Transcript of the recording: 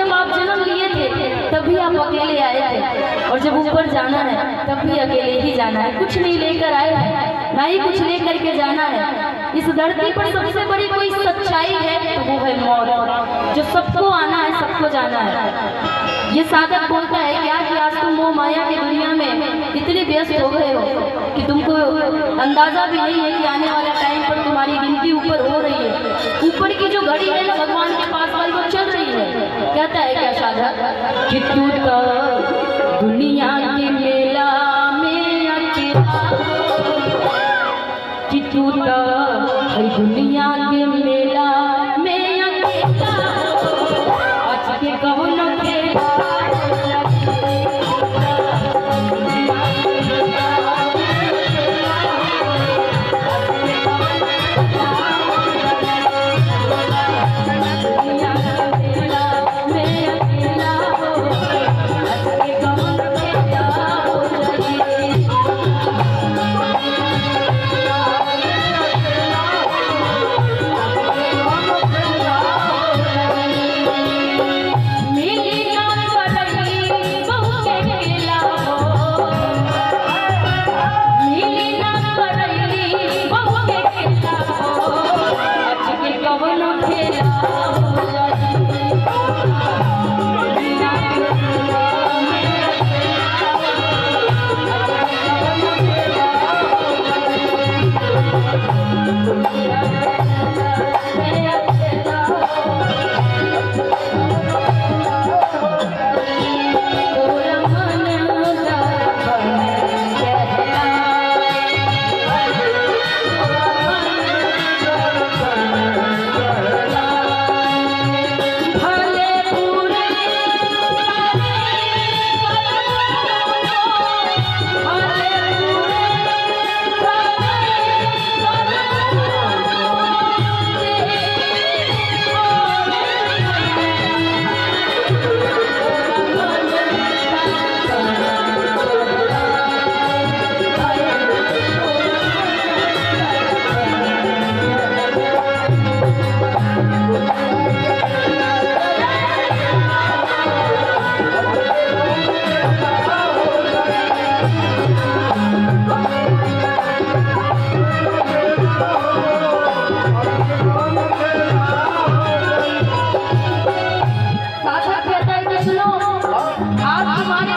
जब आप जन्म लिए थे तभी आप अकेले आए थे, और जब ऊपर जाना है तब भी अकेले ही जाना है। कुछ नहीं लेकर आए हैं, ना ही कुछ लेकर के जाना है। इस धरती पर सबसे बड़ी कोई सच्चाई है तो वो है मौत, जो सबको आना है, सबको जाना है। ये साधक बोलता है क्या कि आज तुम मोह माया की दुनिया में इतने व्यस्त हो गए हो कि तुमको अंदाजा भी नहीं है कि आने वाले टाइम पर तुम्हारी गिनती ऊपर हो रही है। ऊपर की जो घड़ी है ना भगवान के पास वाली, वो चल रही है। कहता है क्या साधक कि तू तो दुनिया के मेला में अकेला, कि तू तो दुनिया के मेला में अकेला, आज के कहो न खेला। आज तुम्हारे